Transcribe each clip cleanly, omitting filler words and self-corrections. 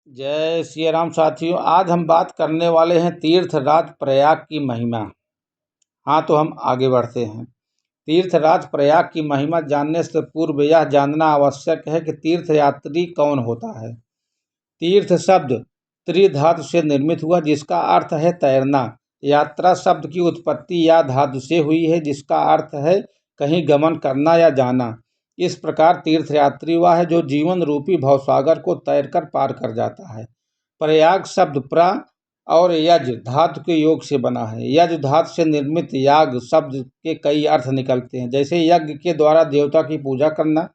जय श्री राम साथियों। आज हम बात करने वाले हैं तीर्थराज प्रयाग की महिमा। हाँ, तो हम आगे बढ़ते हैं। तीर्थराज प्रयाग की महिमा जानने से पूर्व यह जानना आवश्यक है कि तीर्थयात्री कौन होता है। तीर्थ शब्द त्रिधातु से निर्मित हुआ, जिसका अर्थ है तैरना। यात्रा शब्द की उत्पत्ति या धातु से हुई है, जिसका अर्थ है कहीं गमन करना या जाना। इस प्रकार तीर्थयात्री वह है जो जीवन रूपी भवसागर को तैरकर पार कर जाता है। प्रयाग शब्द प्रा और यज धातु के योग से बना है। यज धातु से निर्मित याग शब्द के कई अर्थ निकलते हैं, जैसे यज्ञ के द्वारा देवता की पूजा करना,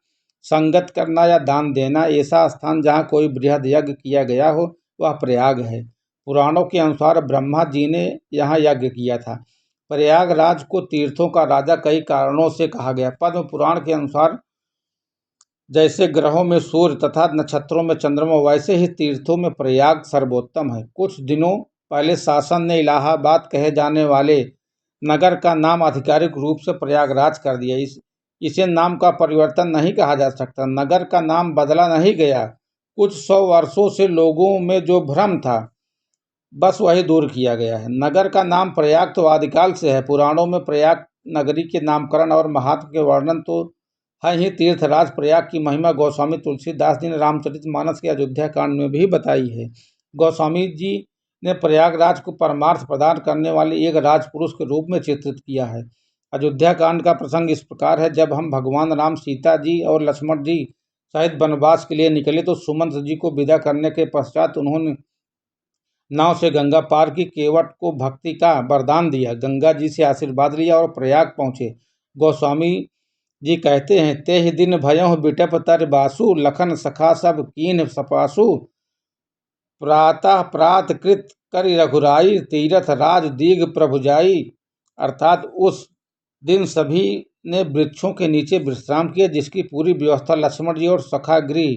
संगत करना या दान देना। ऐसा स्थान जहाँ कोई बृहद यज्ञ किया गया हो वह प्रयाग है। पुराणों के अनुसार ब्रह्मा जी ने यहाँ यज्ञ किया था। प्रयागराज को तीर्थों का राजा कई कारणों से कहा गया। पद्म पुराण के अनुसार जैसे ग्रहों में सूर्य तथा नक्षत्रों में चंद्रमा, वैसे ही तीर्थों में प्रयाग सर्वोत्तम है। कुछ दिनों पहले शासन ने इलाहाबाद कहे जाने वाले नगर का नाम आधिकारिक रूप से प्रयागराज कर दिया। इसे नाम का परिवर्तन नहीं कहा जा सकता। नगर का नाम बदला नहीं गया। कुछ 100 वर्षों से लोगों में जो भ्रम था, बस वही दूर किया गया है। नगर का नाम प्रयाग तो आदिकाल से है। पुराणों में प्रयाग नगरी के नामकरण और महात्म के वर्णन तो है ही। तीर्थराज प्रयाग की महिमा गोस्वामी तुलसीदास जी ने रामचरितमानस के अयोध्या कांड में भी बताई है। गोस्वामी जी ने प्रयागराज को परमार्थ प्रदान करने वाले एक राजपुरुष के रूप में चित्रित किया है। अयोध्या कांड का प्रसंग इस प्रकार है। जब हम भगवान राम, सीता जी और लक्ष्मण जी सहित वनवास के लिए निकले तो सुमंत जी को विदा करने के पश्चात उन्होंने नाव से गंगा पार की। केवट को भक्ति का वरदान दिया, गंगा जी से आशीर्वाद लिया और प्रयाग पहुँचे। गोस्वामी जी कहते हैं, ते ही दिन भयहु बिटप तर बासु, लखन सखा सब कीन सपासु। प्रातः प्रात कृत कर रघुराई, तीरथ राज दीघ प्रभु जाई। अर्थात उस दिन सभी ने वृक्षों के नीचे विश्राम किया, जिसकी पूरी व्यवस्था लक्ष्मण जी और सखा गृह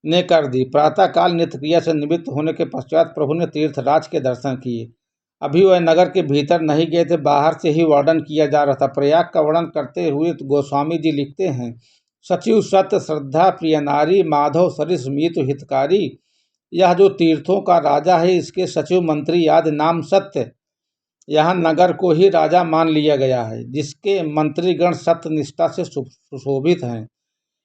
ने कर दी। प्रातःकाल नित्य क्रिया से निवृत्त होने के पश्चात प्रभु ने तीर्थराज के दर्शन किए। अभी वह नगर के भीतर नहीं गए थे, बाहर से ही वर्णन किया जा रहा था। प्रयाग का वर्णन करते हुए तो गोस्वामी जी लिखते हैं, सचिव सत्य श्रद्धा प्रिय नारी, माधव सरिस मीतु हितकारी। यह जो तीर्थों का राजा है, इसके सचिव मंत्री आदि नाम सत्य। यहाँ नगर को ही राजा मान लिया गया है, जिसके मंत्रीगण सत्य निष्ठा से सुशोभित हैं।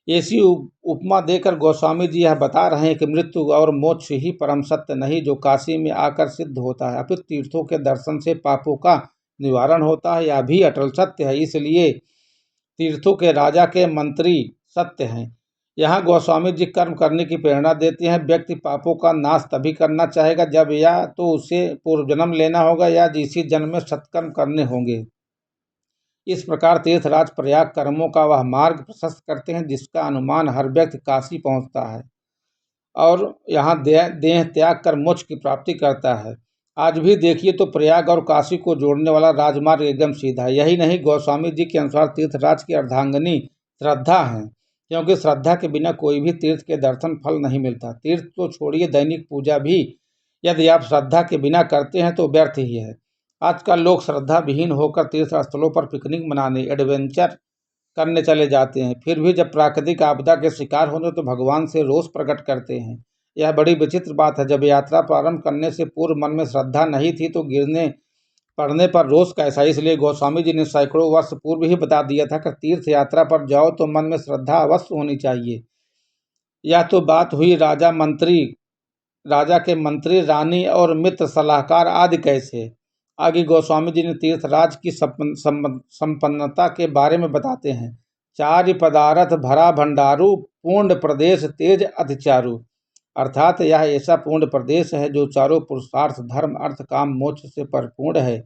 ऐसी उपमा देकर गोस्वामी जी यह बता रहे हैं कि मृत्यु और मोक्ष ही परम सत्य नहीं, जो काशी में आकर सिद्ध होता है, अपितु तीर्थों के दर्शन से पापों का निवारण होता है। यह भी अटल सत्य है। इसलिए तीर्थों के राजा के मंत्री सत्य हैं। यहाँ गोस्वामी जी कर्म करने की प्रेरणा देते हैं। व्यक्ति पापों का नाश तभी करना चाहेगा जब या तो उसे पूर्व जन्म लेना होगा या इसी जन्म में सत्कर्म करने होंगे। इस प्रकार तीर्थराज प्रयाग कर्मों का वह मार्ग प्रशस्त करते हैं, जिसका अनुमान हर व्यक्ति काशी पहुंचता है और यहाँ देह त्याग कर मोक्ष की प्राप्ति करता है। आज भी देखिए तो प्रयाग और काशी को जोड़ने वाला राजमार्ग एकदम सीधा है। यही नहीं, गोस्वामी जी के अनुसार तीर्थराज की अर्धांगिनी श्रद्धा है, क्योंकि श्रद्धा के बिना कोई भी तीर्थ के दर्शन फल नहीं मिलता। तीर्थ तो छोड़िए, दैनिक पूजा भी यदि आप श्रद्धा के बिना करते हैं तो व्यर्थ ही है। आजकल लोग श्रद्धा विहीन होकर तीर्थ स्थलों पर पिकनिक मनाने, एडवेंचर करने चले जाते हैं, फिर भी जब प्राकृतिक आपदा के शिकार होते तो भगवान से रोष प्रकट करते हैं। यह बड़ी विचित्र बात है। जब यात्रा प्रारंभ करने से पूर्व मन में श्रद्धा नहीं थी तो गिरने पड़ने पर रोष कैसा। इसलिए गोस्वामी जी ने सैकड़ों वर्ष पूर्व ही बता दिया था कि तीर्थ यात्रा पर जाओ तो मन में श्रद्धा अवश्य होनी चाहिए। यह तो बात हुई राजा के मंत्री, रानी और मित्र सलाहकार आदि कैसे। आगे गोस्वामी जी ने तीर्थराज की संपन्नता के बारे में बताते हैं। चारि पदारथ भरा भंडारू, पूर्ण प्रदेश तेज अतिचारु। अर्थात यह ऐसा पूर्ण प्रदेश है जो चारों पुरुषार्थ धर्म अर्थ काम मोक्ष से परिपूर्ण है।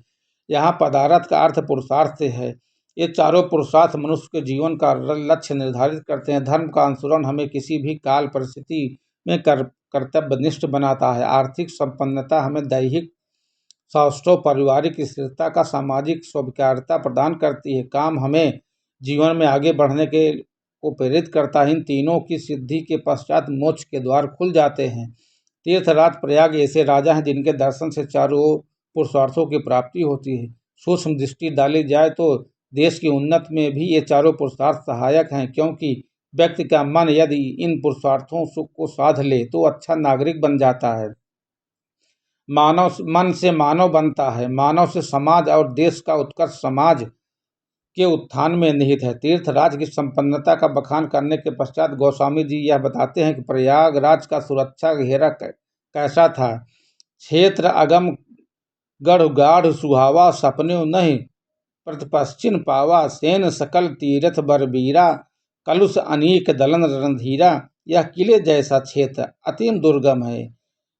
यहाँ पदार्थ का अर्थ पुरुषार्थ से है। ये चारों पुरुषार्थ मनुष्य के जीवन का लक्ष्य निर्धारित करते हैं। धर्म का अनुसरण हमें किसी भी काल परिस्थिति में कर्तव्यनिष्ठ बनाता है। आर्थिक संपन्नता हमें दैहिक सौष्ठव, पारिवारिक स्थिरता का सामाजिक स्वीकार्यता प्रदान करती है। काम हमें जीवन में आगे बढ़ने को प्रेरित करता है। इन तीनों की सिद्धि के पश्चात मोक्ष के द्वार खुल जाते हैं। तीर्थराज प्रयाग ऐसे राजा हैं जिनके दर्शन से चारों पुरुषार्थों की प्राप्ति होती है। सूक्ष्म दृष्टि डाली जाए तो देश की उन्नति में भी ये चारों पुरुषार्थ सहायक हैं, क्योंकि व्यक्ति का मन यदि इन पुरुषार्थों को साध ले तो अच्छा नागरिक बन जाता है। मानव मन से मानव बनता है, मानव से समाज और देश का उत्कर्ष समाज के उत्थान में निहित है। तीर्थराज की संपन्नता का बखान करने के पश्चात गोस्वामी जी यह बताते हैं कि प्रयागराज का सुरक्षा घेरा कैसा था। क्षेत्र अगम गढ़ गाढ़ सुहावा, सपने नहीं प्रतिपश्चिन पावा, सेन सकल तीरथ बरबीरा, कलुष अनेक दलन रणधीरा। यह किले जैसा क्षेत्र अतिम दुर्गम है।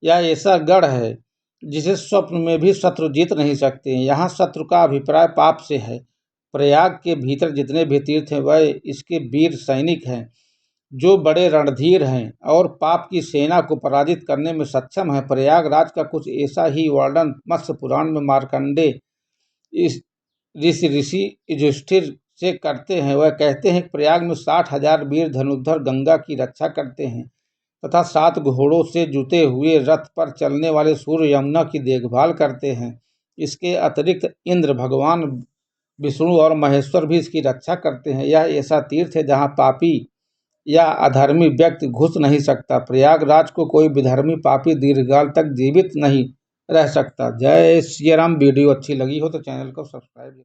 यह ऐसा गढ़ है जिसे स्वप्न में भी शत्रु जीत नहीं सकते। यहाँ शत्रु का अभिप्राय पाप से है। प्रयाग के भीतर जितने भी तीर्थ हैं वह इसके वीर सैनिक हैं जो बड़े रणधीर हैं और पाप की सेना को पराजित करने में सक्षम है। प्रयागराज का कुछ ऐसा ही वर्णन मत्स्य पुराण में मार्कंडे इस ऋषि युधिष्ठिर से करते हैं। वह कहते हैं कि प्रयाग में 60,000 वीर धनुर्धर गंगा की रक्षा करते हैं तथा 7 घोड़ों से जुते हुए रथ पर चलने वाले सूर्य यमुना की देखभाल करते हैं। इसके अतिरिक्त इंद्र, भगवान विष्णु और महेश्वर भी इसकी रक्षा करते हैं। यह ऐसा तीर्थ है जहाँ पापी या अधर्मी व्यक्ति घुस नहीं सकता। प्रयागराज को कोई विधर्मी पापी दीर्घकाल तक जीवित नहीं रह सकता। जय श्री राम। वीडियो अच्छी लगी हो तो चैनल को सब्सक्राइब